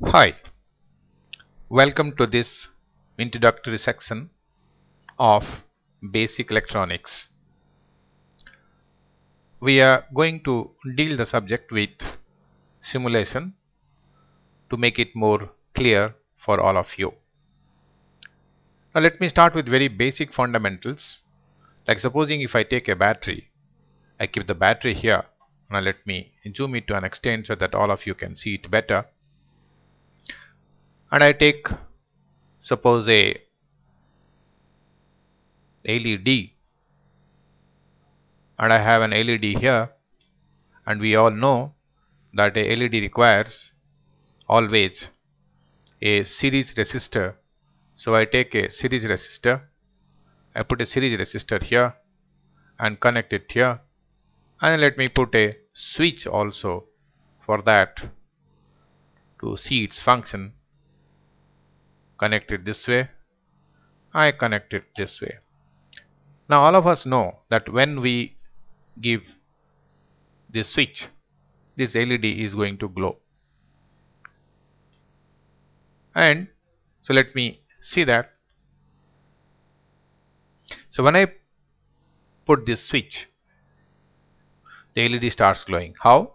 Hi, welcome to this introductory section of Basic Electronics. We are going to deal the subject with simulation to make it more clear for all of you. Now let me start with very basic fundamentals. Like supposing if I take a battery, I keep the battery here. Now let me zoom it to an extent so that all of you can see it better. And I take suppose a LED, and I have an LED here, and we all know that a LED requires always a series resistor. So I take a series resistor, I put a series resistor here and connect it here, and let me put a switch also for that to see its function. Connect it this way, I connect it this way. Now all of us know that when we give this switch, this LED is going to glow. And so let me see that. So when I put this switch, the LED starts glowing. How?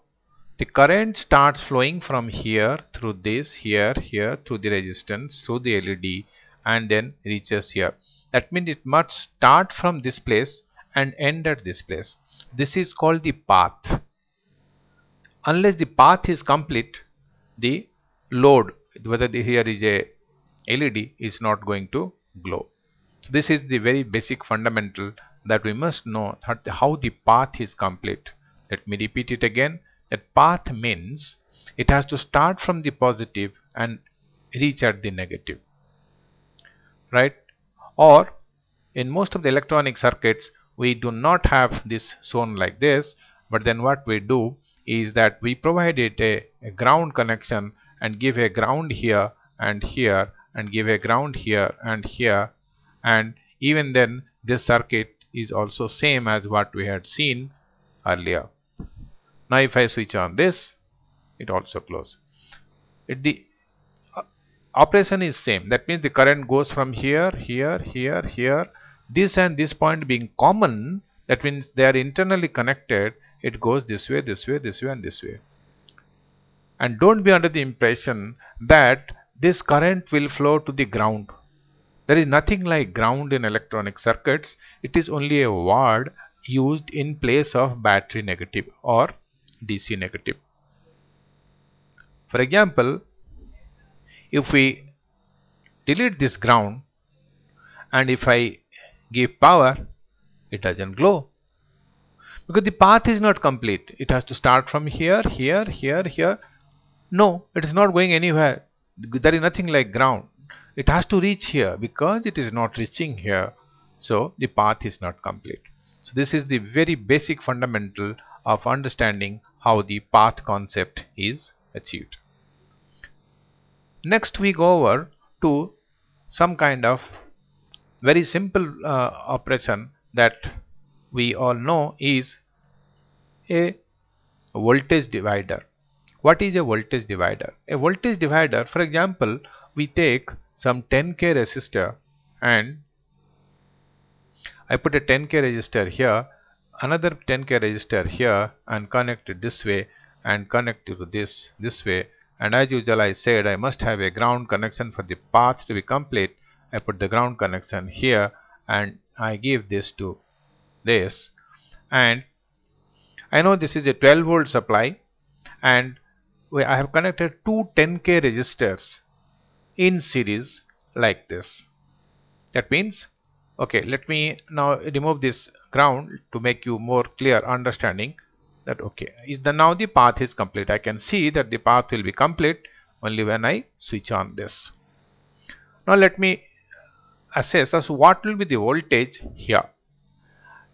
The current starts flowing from here through this, here, through the resistance, through the LED, and then reaches here. That means it must start from this place and end at this place. This is called the path. Unless the path is complete, the load, whether here is a LED, is not going to glow. So this is the very basic fundamental that we must know, how the path is complete. Let me repeat it again. That path means it has to start from the positive and reach at the negative, right? Or in most of the electronic circuits we do not have this shown like this, but then what we do is that we provide it a ground connection and give a ground here and here and give a ground here and here, and even then this circuit is also same as what we had seen earlier. Now if I switch on this, it also glows. The operation is same. That means the current goes from here, here, here. This and this point being common, that means they are internally connected. It goes this way, this way, this way, and this way. And don't be under the impression that this current will flow to the ground. There is nothing like ground in electronic circuits. It is only a word used in place of battery negative or DC negative. For example, if we delete this ground and if I give power, it doesn't glow because the path is not complete. It has to start from here, here, here. No, it is not going anywhere. There is nothing like ground. It has to reach here because it is not reaching here. So the path is not complete. So this is the very basic fundamental of understanding how the path concept is achieved. Next we go over to some kind of very simple operation that we all know is a voltage divider. What is a voltage divider? A voltage divider, for example, we take some 10K resistor and I put a 10K resistor here, another 10K resistor here, and connect it this way and connect it to this way. And as usual, I said I must have a ground connection for the path to be complete. I put the ground connection here and I give this to this, and I know this is a 12 volt supply, and I have connected two 10K resistors in series like this. That means, okay, let me now remove this ground to make you more clear understanding that okay, now the path is complete. I can see that the path will be complete only when I switch on this. Now let me assess as what will be the voltage here.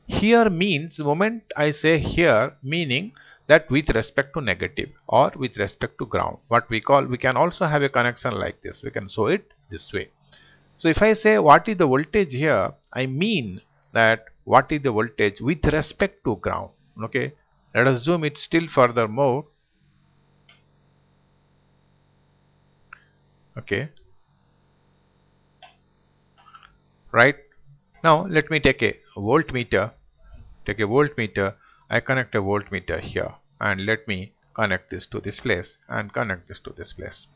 Here means the moment I say here, meaning that with respect to negative or with respect to ground, what we can also have a connection like this. We can show it this way. So if I say what is the voltage here, I mean that what is the voltage with respect to ground. Okay, let us zoom it still further more. Okay, right. Now let me take a voltmeter. Take a voltmeter. I connect a voltmeter here, and let me connect this to this place and connect this to this place.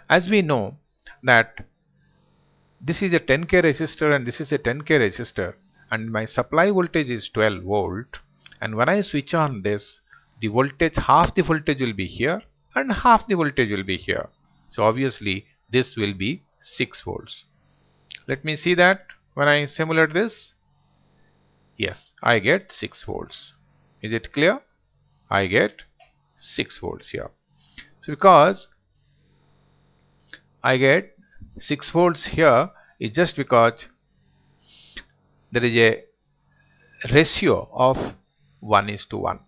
As we know that this is a 10k resistor and this is a 10k resistor, and my supply voltage is 12 volt, and when I switch on this, the voltage, half the voltage will be here and half the voltage will be here. So obviously this will be 6 volts. Let me see that when I simulate this. Yes, I get 6 volts. Is it clear? I get 6 volts here. So because I get 6 volts here is just because there is a ratio of 1:1.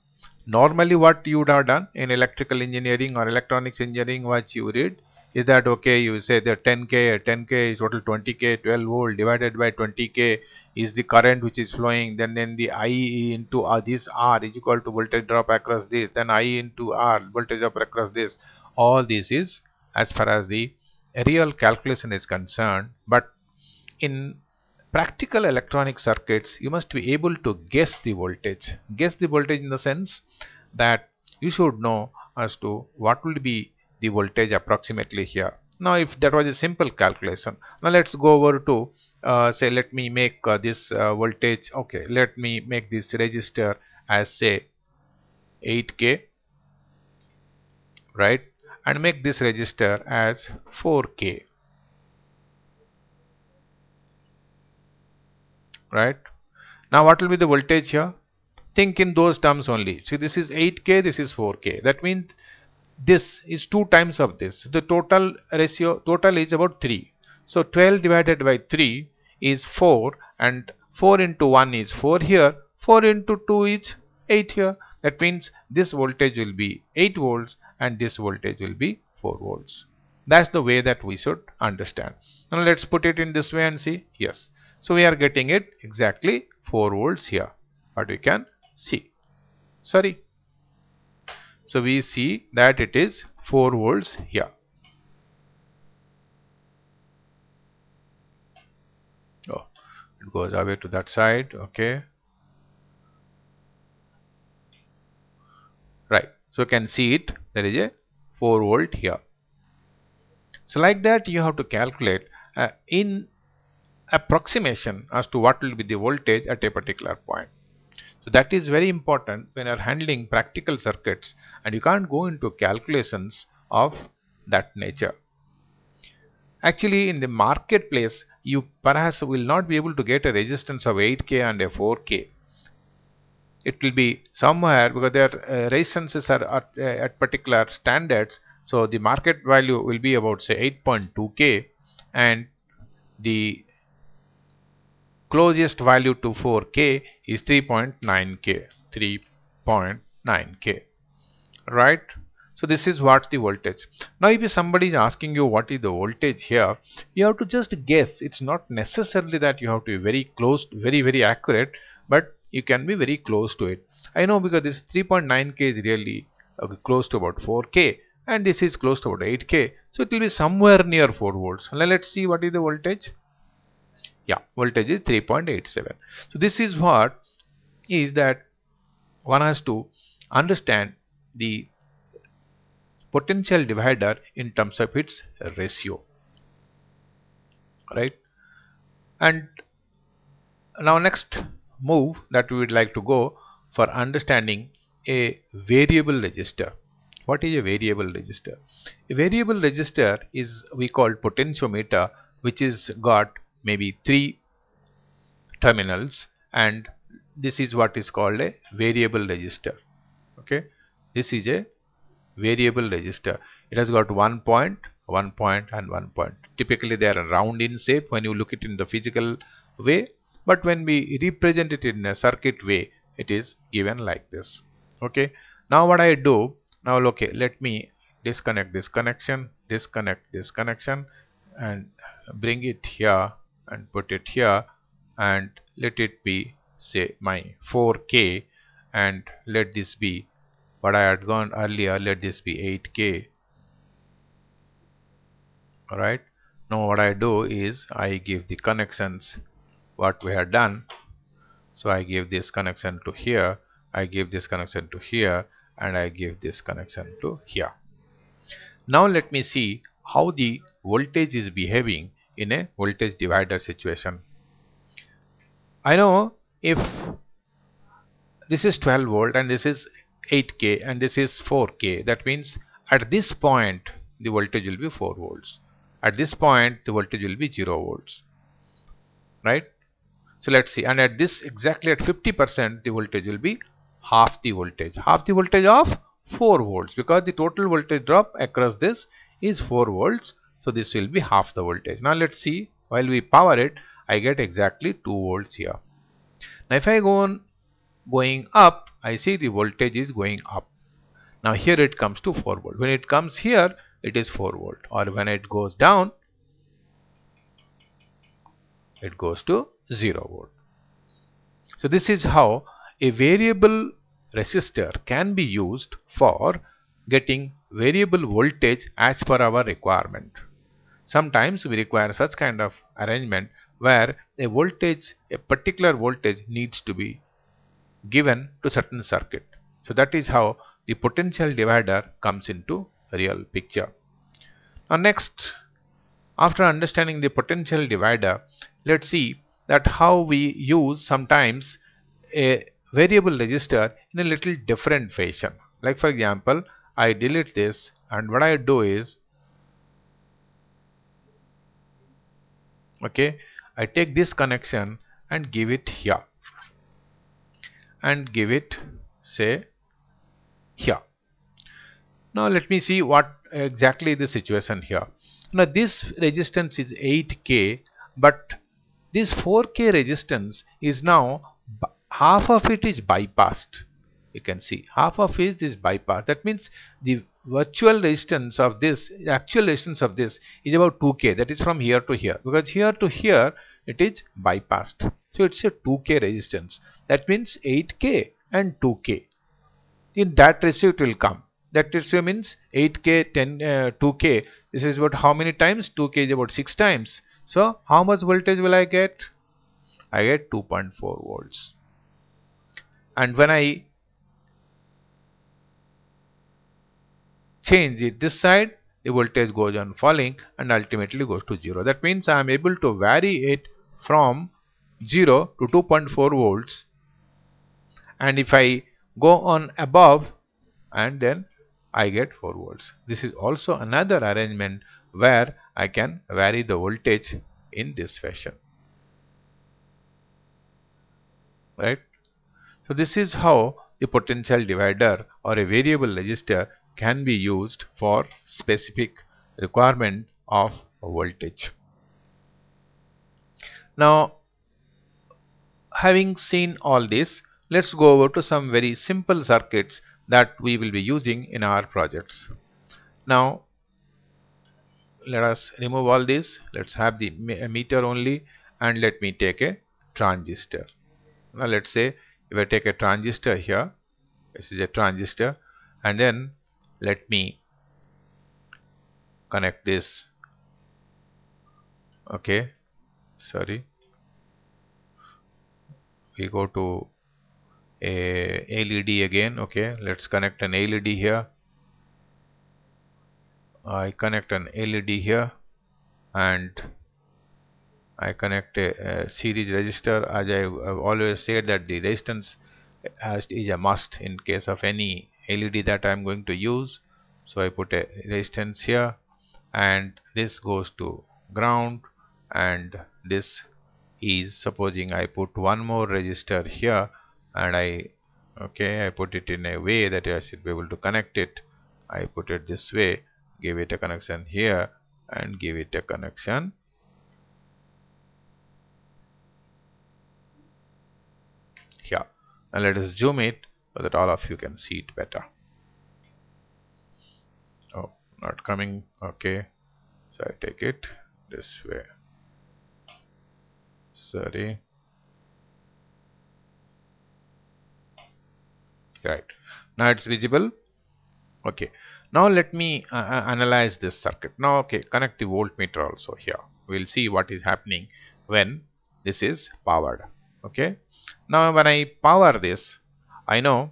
Normally what you would have done in electrical engineering or electronics engineering, what you read is that, okay, you say that 10k is total 20k, 12 volt divided by 20k is the current which is flowing, then the I into this R is equal to voltage drop across this, then I into R voltage drop across this. All this is as far as the real calculation is concerned, but in practical electronic circuits you must be able to guess the voltage. Guess the voltage in the sense that you should know as to what will be the voltage approximately here. Now if that was a simple calculation, now let's go over to say, let me make this voltage, okay, let me make this resistor as say 8k, right, and make this resistor as 4k, right. Now what will be the voltage here? Think in those terms only. See, this is 8k, this is 4k. That means this is 2 times of this. The total ratio, total is about 3. So 12 divided by 3 is 4, and 4 into 1 is 4 here. 4 into 2 is 8 here. That means this voltage will be 8 volts and this voltage will be 4 volts. That's the way that we should understand. Now let's put it in this way and see. Yes. So we are getting it exactly 4 volts here. But we can see. Sorry. So we see that it is 4 volts here. Oh, it goes away to that side. Okay. Right. So you can see it. There is a 4 volt here. So like that you have to calculate in approximation as to what will be the voltage at a particular point. So that is very important when you are handling practical circuits, and you can't go into calculations of that nature. Actually in the marketplace you perhaps will not be able to get a resistance of 8k and a 4k. It will be somewhere because their resistances are at particular standards. So the market value will be about say 8.2k, and the closest value to 4k is 3.9k. 3.9k, right. So this is what the voltage. Now if somebody is asking you what is the voltage here, you have to just guess. It's not necessarily that you have to be very close, very accurate, but you can be very close to it. I know because this 3.9k is really close to about 4k, and this is close to about 8k, so it will be somewhere near 4 volts. Now let's see what is the voltage. Yeah, voltage is 3.87. So this is what is that one has to understand the potential divider in terms of its ratio, right. And now next move that we would like to go for understanding a variable resistor. What is a variable resistor? A variable resistor is we call potentiometer, which is got maybe 3 terminals, and this is what is called a variable resistor. Okay, this is a variable resistor. It has got 1 point, 1 point and 1 point. Typically they are round in shape when you look it in the physical way, but when we represent it in a circuit way, it is given like this. Okay, now what I do now, okay, let me disconnect this connection, disconnect this connection, and bring it here and put it here, and let it be say my 4k, and let this be what I had gone earlier, let this be 8k, Alright, now what I do is I give the connections what we have done. So I give this connection to here, I give this connection to here, and I give this connection to here. Now let me see how the voltage is behaving in a voltage divider situation. I know if this is 12 volt and this is 8K and this is 4K, that means at this point the voltage will be 4 volts. At this point the voltage will be 0 volts. Right? So let's see, and at this exactly at 50% the voltage will be half the voltage of 4 volts, because the total voltage drop across this is 4 volts. So this will be half the voltage. Now let's see, while we power it, I get exactly 2 volts here. Now if I go on going up, I see the voltage is going up. Now here it comes to 4 volt. When it comes here, it is 4 volt, or when it goes down, it goes to 0 volt. So this is how a variable resistor can be used for getting variable voltage as per our requirement. Sometimes we require such kind of arrangement where a particular voltage needs to be given to certain circuit. So that is how the potential divider comes into real picture. Now next, after understanding the potential divider, let's see that how we use sometimes a variable resistor in a little different fashion. Like for example, I delete this, and what I do is, okay, I take this connection and give it here, and give it say here. Now let me see what exactly the situation here. Now this resistance is 8K, but this 4K resistance is now half of it is bypassed. You can see half of it is bypassed. That means the virtual resistance of this, the actual resistance of this is about 2K. That is from here to here, because here to here it is bypassed. So it's a 2K resistance. That means 8K and 2K. In that ratio it will come. That ratio means 8K, 2K. This is about how many times? 2K is about 6 times. So how much voltage will I get? I get 2.4 volts. And when I change it this side, the voltage goes on falling and ultimately goes to 0. That means I am able to vary it from 0 to 2.4 volts. And if I go on above, and then I get 4 volts. This is also another arrangement where I can vary the voltage in this fashion. Right? So this is how the potential divider or a variable resistor can be used for specific requirement of voltage. Now, having seen all this, let's go over to some very simple circuits that we will be using in our projects. Now let us remove all this. Let's have the meter only, and let me take a transistor. Now let's say if I take a transistor here, this is a transistor, and then let me connect this. Okay, sorry, we go to a LED again. Okay, let's connect an LED here. I connect an LED here, and I connect a series resistor. As I have always said that the resistance is a must in case of any LED that I am going to use. So I put a resistance here, and this goes to ground, and this is, supposing I put one more resistor here, and I put it in a way that I should be able to connect it. I put it this way, give it a connection here, and give it a connection here. Now let us zoom it so that all of you can see it better. Oh, not coming. Okay, so I take it this way. Sorry. Right, now it's visible. Okay, Now let me analyze this circuit. Now okay, connect the voltmeter also here. We'll see what is happening when this is powered. Okay. Now when I power this, I know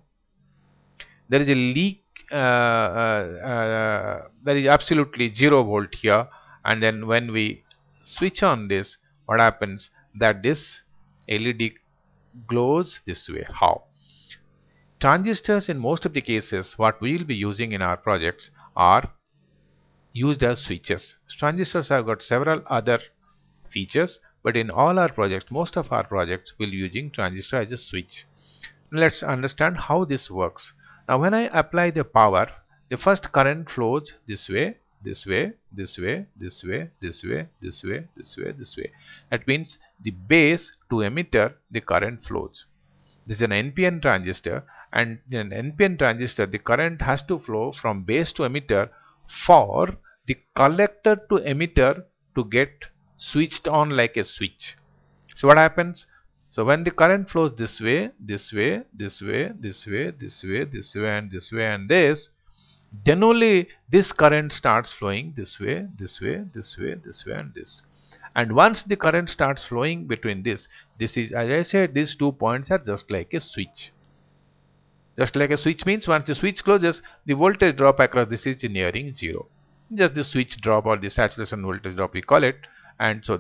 there is a leak, there is absolutely 0 volt here, and then when we switch on this, what happens that this LED glows this way. How? Transistors in most of the cases what we will be using in our projects are used as switches. Transistors have got several other features, but in all our projects, most of our projects will be using transistor as a switch. Let's understand how this works. Now when I apply the power, the first current flows this way, this way, this way, this way, this way, this way, this way, this way. That means the base to emitter the current flows. This is an NPN transistor, and in an NPN transistor the current has to flow from base to emitter for the collector to emitter to get switched on like a switch. So what happens? So when the current flows this way, this way, this way, this way, this way, this way, and this way, and this, then only this current starts flowing this way, this way, this way, this way, and this. And once the current starts flowing between this is, as I said, these 2 points are just like a switch. Just like a switch means once the switch closes, the voltage drop across this is nearing 0. Just the switch drop or the saturation voltage drop we call it. And so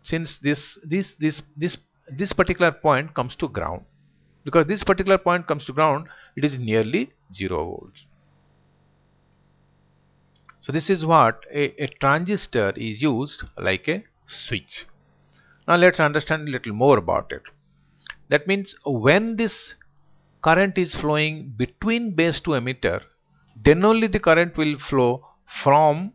since this particular point comes to ground, because this particular point comes to ground, it is nearly 0 volts. So this is what a transistor is used like a switch. Now let's understand a little more about it. That means when this current is flowing between base to emitter, then only the current will flow from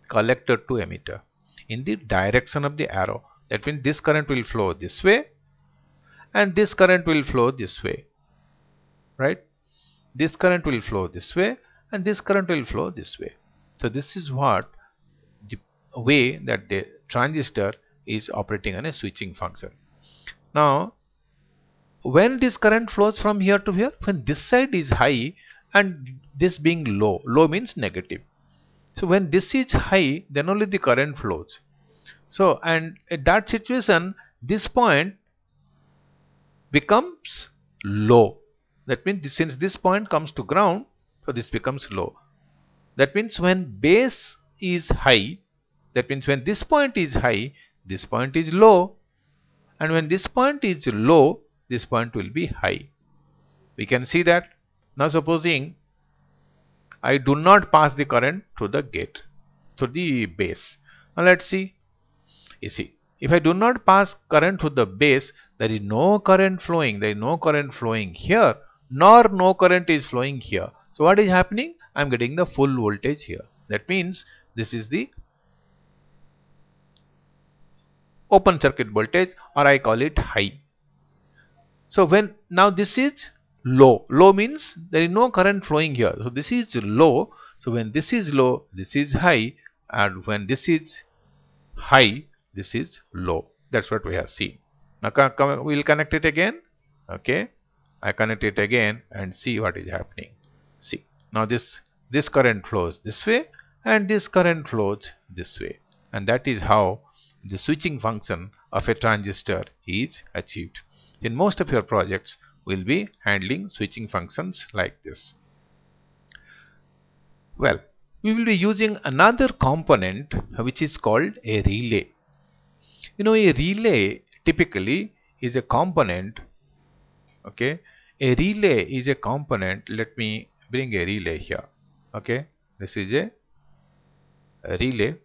collector to emitter in the direction of the arrow. That means this current will flow this way and this current will flow this way, right? This current will flow this way and this current will flow this way. So this is what the way that the transistor is operating on a switching function. Now when this current flows from here to here, when this side is high and this being low, low means negative. So when this is high, then only the current flows. So and at that situation, this point becomes low. That means since this point comes to ground, so this becomes low. That means when base is high, that means when this point is high, this point is low, and when this point is low, this point will be high. We can see that. Now supposing I do not pass the current through the gate, through the base. Now let's see. You see, if I do not pass current through the base, there is no current flowing. There is no current flowing here, nor no current is flowing here. So what is happening? I am getting the full voltage here. That means this is the open circuit voltage, or I call it high. So when now this is low. Low means there is no current flowing here. So this is low. So when this is low, this is high, and when this is high, this is low. That's what we have seen. Now we will connect it again. Okay, I connect it again and see what is happening. See, now this current flows this way and this current flows this way, and that is how the switching function of a transistor is achieved. In most of your projects, we'll be handling switching functions like this. Well, we will be using another component which is called a relay. You know, a relay typically is a component. Okay, a relay is a component. Let me bring a relay here. Okay, this is a relay.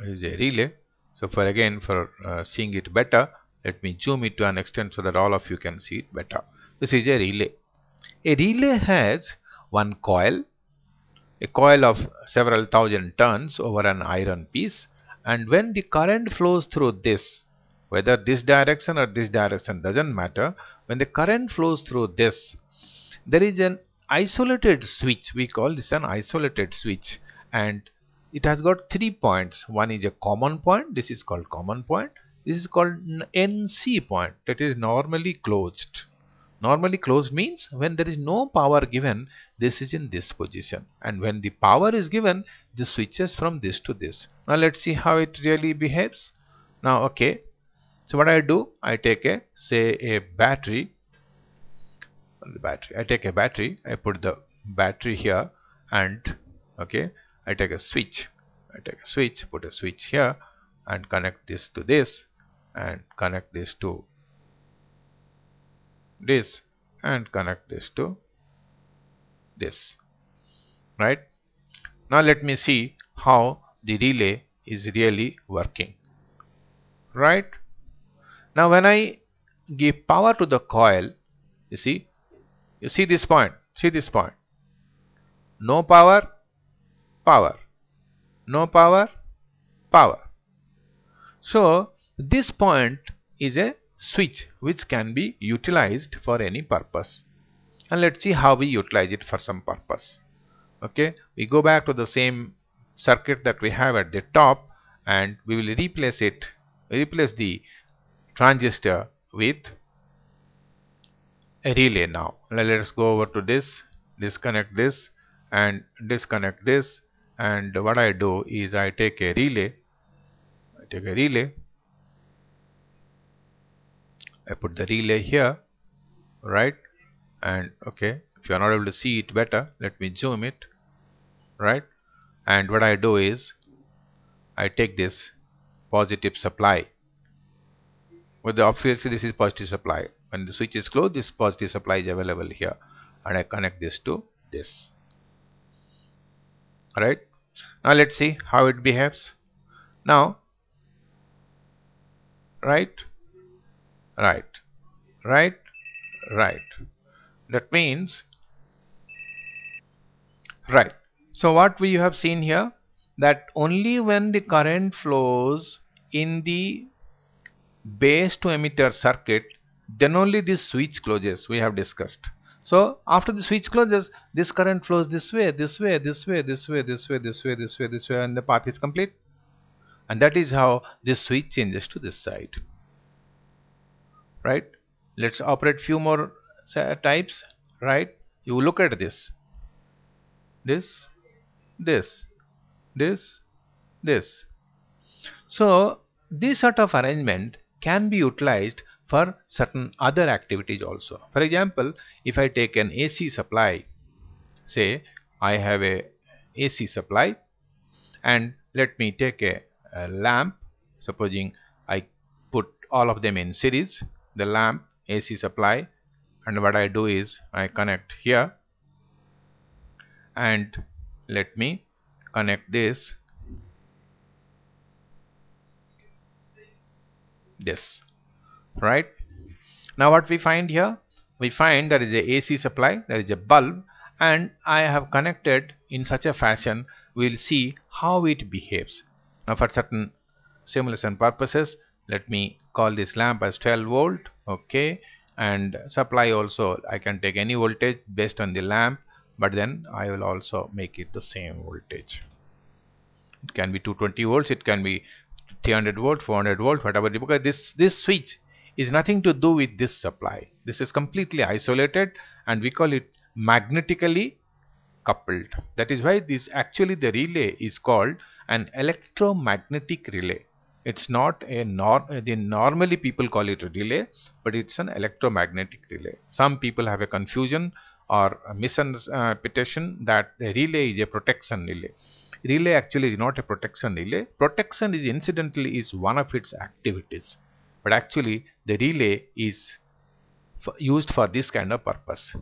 This is a relay. So for seeing it better, let me zoom it to an extent so that all of you can see it better. This is a relay. A relay has one coil, a coil of several thousand turns over an iron piece, and when the current flows through this, whether this direction or this direction doesn't matter, when the current flows through this, there is an isolated switch. We call this an isolated switch, and it has got 3 points. One is a common point. This is called common point. This is called NC point, that is normally closed. Normally closed means when there is no power given, this is in this position, and when the power is given, this switches from this to this. Now let's see how it really behaves. Now okay, so what I do, I take a battery. I take a battery, I put the battery here, and okay, I take a switch. Put a switch here, and connect this to this, and connect this to this, and connect this to this. Right? Now let me see how the relay is really working. Right? Now when I give power to the coil, you see this point, no power, power, no power, power. So this point is a switch which can be utilized for any purpose, and let's see how we utilize it for some purpose. Okay, we go back to the same circuit that we have at the top, and we will replace the transistor with a relay. Now let's go over to this, disconnect this and disconnect this, and what I do is I take a relay, I put the relay here, right? And okay, if you are not able to see it better, let me zoom it, right? And what I do is I take this positive supply, with the obviously this is positive supply. When the switch is closed, this positive supply is available here, and I connect this to this. Alright, now let's see how it behaves. Now right, that means right. So what we have seen here, that only when the current flows in the base to emitter circuit, then only this switch closes, we have discussed. So after the switch closes, this current flows this way, and the path is complete. And that is how this switch changes to this side. Right? Let's operate few more types. Right? You look at this. This. So this sort of arrangement can be utilized for certain other activities also. For example, if I take an AC supply, say I have a AC supply, and let me take a lamp. Supposing I put all of them in series, the lamp, AC supply, and what I do is I connect here, and let me connect this, right? Now what we find here, we find there is a AC supply, there is a bulb, and I have connected in such a fashion. We will see how it behaves. Now for certain simulation purposes, let me call this lamp as 12 volt. Okay, and supply also I can take any voltage based on the lamp, but then I will also make it the same voltage. It can be 220 volts, it can be 300 volt, 400 volt, whatever, because this switch is nothing to do with this supply. This is completely isolated, and we call it magnetically coupled. That is why this actually the relay is called an electromagnetic relay. It's not a normally people call it a relay, but it's an electromagnetic relay. Some people have a confusion or a misinterpretation that the relay is a protection relay. Relay actually is not a protection relay. Protection is incidentally is one of its activities, but actually the relay is used for this kind of purpose.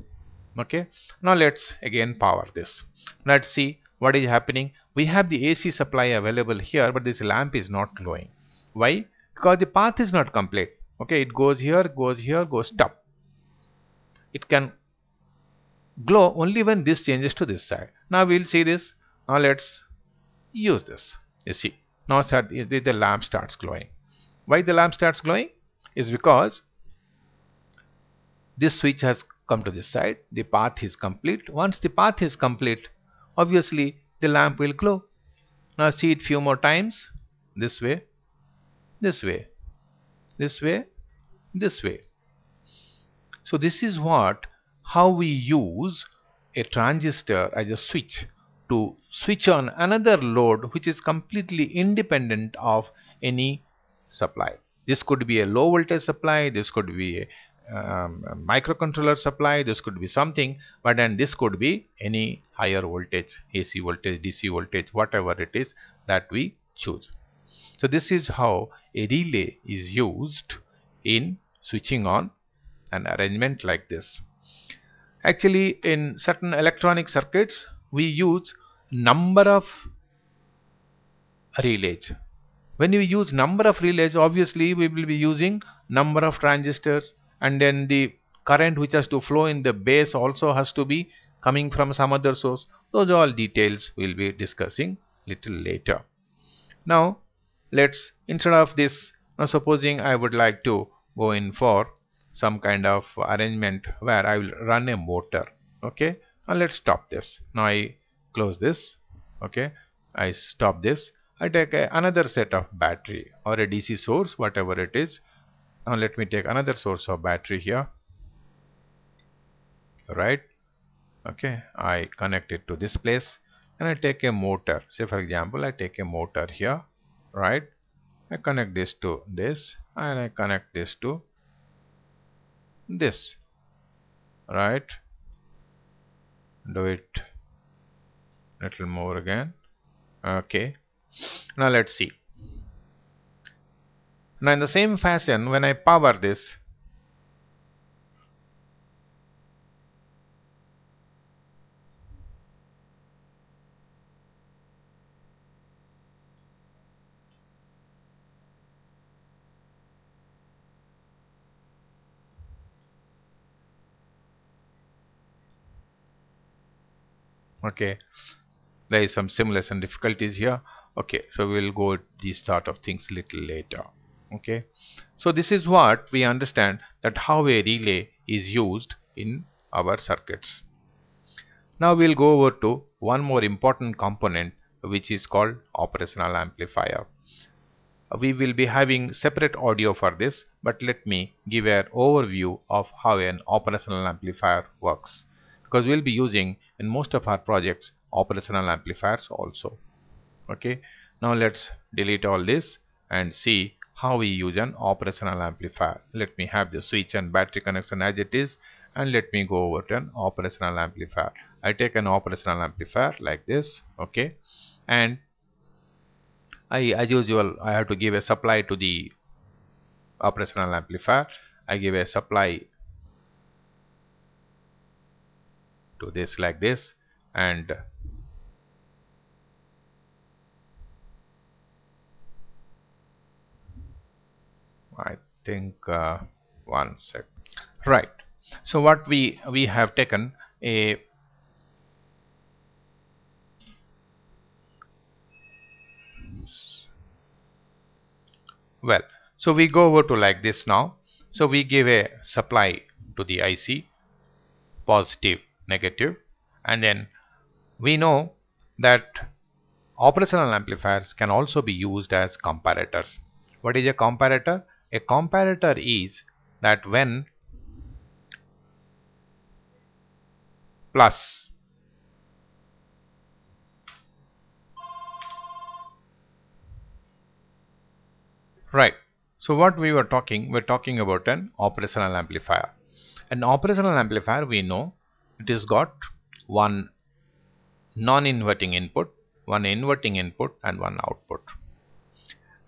Okay, now let's again power this. Let's see what is happening. We have the AC supply available here, but this lamp is not glowing. Why? Because the path is not complete. Okay, it goes here, goes stop. It can glow only when this changes to this side. Now we'll see this. Now let's use this. You see, now the lamp starts glowing. Why the lamp starts glowing? Is because this switch has come to this side, the path is complete. Once the path is complete, obviously the lamp will glow. Now see it few more times, this way, this way, this way. So this is how we use a transistor as a switch to switch on another load which is completely independent of any supply. This could be a low voltage supply, this could be a microcontroller supply, this could be something, but then this could be any higher voltage, AC voltage, DC voltage, whatever it is that we choose. So this is how a relay is used in switching on an arrangement like this. Actually, in certain electronic circuits we use number of relays. When we use number of relays, obviously we will be using number of transistors, and then the current which has to flow in the base also has to be coming from some other source. Those are all details we will be discussing little later. Now let's, instead of this, now supposing I would like to go in for some kind of arrangement where I will run a motor. Okay, now let's stop this. Now I close this. Okay, I stop this. I take another set of battery or a DC source, whatever it is. Now let me take another source of battery here. Right. Okay, I connect it to this place, and I take a motor. Say for example, I take a motor here. Right. I connect this to this, and I connect this to this. Right. Do it little more again. Okay, now let's see. Now in the same fashion, when I power this, okay, there is some simulation difficulties here. Okay, so we will go these sort of things little later. Okay, so this is what we understand, that how a relay is used in our circuits. Now we will go over to one more important component, which is called operational amplifier. We will be having separate audio for this, but let me give an overview of how an operational amplifier works, because we will be using in most of our projects operational amplifiers also. Okay, now let's delete all this and see how we use an operational amplifier. Let me have the switch and battery connection as it is, and let me go over to an operational amplifier. I take an operational amplifier like this. Okay, and as usual, I have to give a supply to the operational amplifier. I give a supply to this like this, and I think one sec. Right. So what we have taken a well. So we go over to like this now. So we give a supply to the IC, positive, negative, and then we know that operational amplifiers can also be used as comparators. What is a comparator? A comparator is that when plus right. So what we were talking about an operational amplifier. An operational amplifier, we know it has got one non-inverting input, one inverting input, and one output.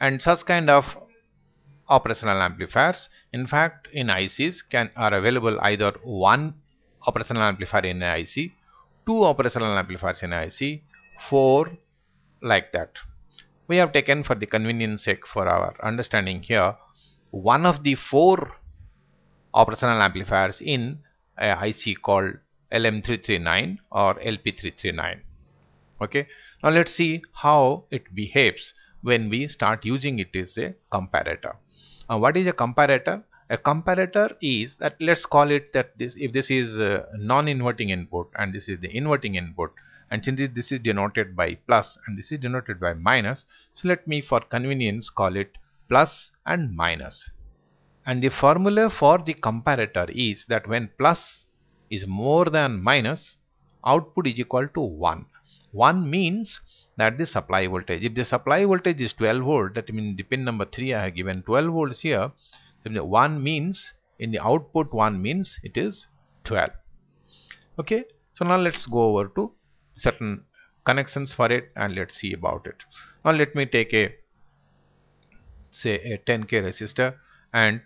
And such kind of operational amplifiers, in fact, in ICs are available either one operational amplifier in an IC, two operational amplifiers in an IC, four, like that. We have taken, for the convenience sake for our understanding here, one of the four operational amplifiers in a IC called LM339 or LP339. Okay, now let's see how it behaves when we start using it as a comparator. What is a comparator? A comparator is that, let's call it that this, if this is non-inverting input and this is the inverting input, and since this is denoted by plus and this is denoted by minus, so let me for convenience call it plus and minus. And the formula for the comparator is that when plus is more than minus, output is equal to 1. 1 means that the supply voltage. If the supply voltage is 12 volt, that means the pin number 3 I have given 12 volts here. 1 means in the output 1 means it is 12. Okay, so now let's go over to certain connections for it and let's see about it. Now let me take a say a 10k resistor and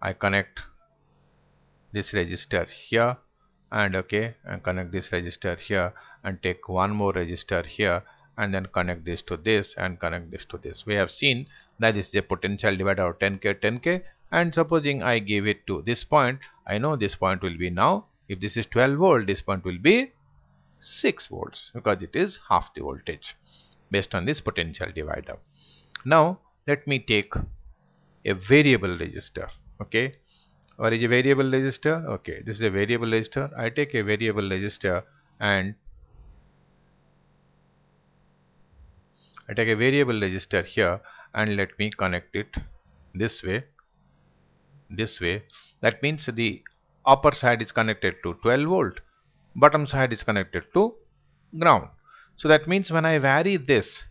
I connect this resistor here and connect this resistor here and take one more resistor here and then connect this to this and connect this to this. We have seen that this is a potential divider of 10k and supposing I give it to this point, I know this point will be now, if this is 12 volt, this point will be 6 volts because it is half the voltage based on this potential divider. Now let me take a variable resistor. Okay, what is a variable resistor? Okay, this is a variable resistor. I take a variable resistor and I take a variable resistor here and let me connect it this way. That means the upper side is connected to 12 volt, bottom side is connected to ground. So that means when I vary this,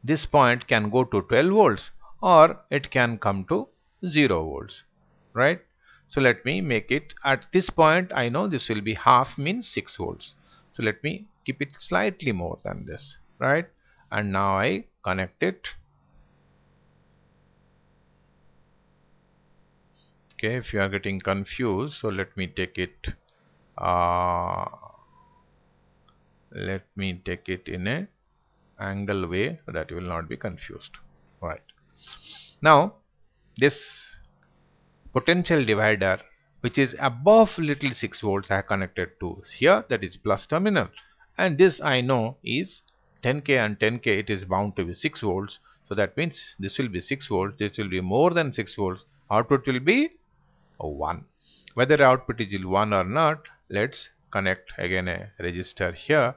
this point can go to 12 volts or it can come to 0 volts, right? So let me make it at this point. I know this will be half means 6 volts. So let me keep it slightly more than this, right? And now I connect it. Okay, if you are getting confused, so let me take it in a angle way so that you will not be confused. Right, now this potential divider which is above little 6 volts I connected to here, that is plus terminal, and this I know is 10k and 10k, it is bound to be 6 volts. So that means this will be 6 volts, this will be more than 6 volts, output will be 1. Whether output is 1 or not, let's connect again a resistor here.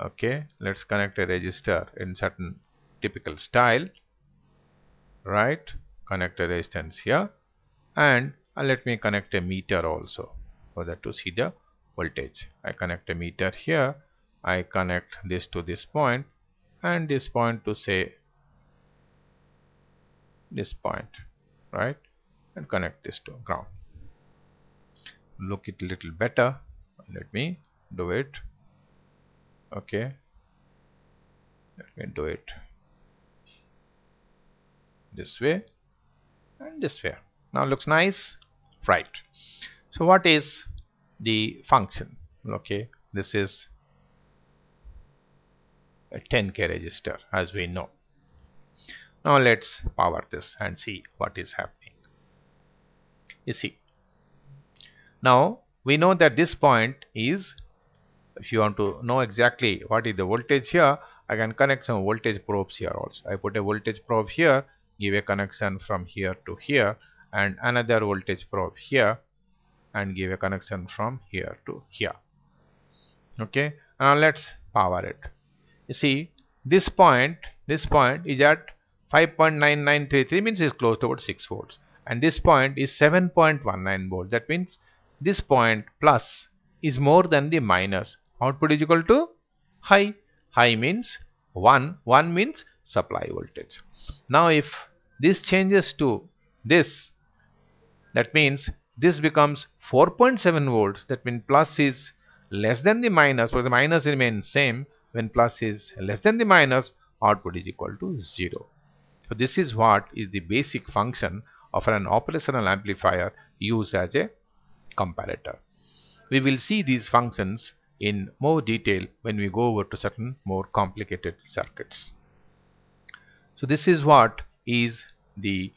Okay, let's connect a resistor in certain typical style, right? Connect a resistance here and let me connect a meter also for that to see the voltage. I connect a meter here, I connect this to this point and this point to say this point, right? And connect this to ground. Look it a little better. Let me do it. Okay, let me do it this way and this way. Now looks nice, right? So what is the function? Okay, this is a 10k resistor as we know. Now let's power this and see what is happening. You see, now we know that this point is, if you want to know exactly what is the voltage here, I can connect some voltage probes here also. I put a voltage probe here, give a connection from here to here and another voltage probe here and give a connection from here to here. Okay, now let's power it. You see, this point is at 5.9933, means is close to about 6 volts, and this point is 7.19 volts. That means this point plus is more than the minus. Output is equal to high. High means 1 means supply voltage. Now if this changes to this, that means this becomes 4.7 volts. That means plus is less than the minus, because the minus remains same. When plus is less than the minus, output is equal to 0. So this is what is the basic function of an operational amplifier used as a comparator. We will see these functions in more detail when we go over to certain more complicated circuits. So this is what is the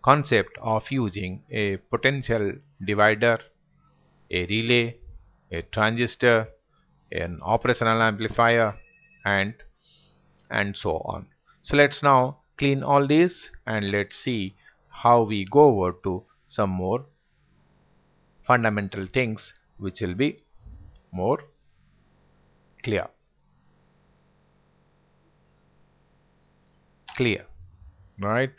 concept of using a potential divider, a relay, a transistor, an operational amplifier, and so on. So let's now clean all these and let's see how we go over to some more fundamental things which will be more clear. clear, right?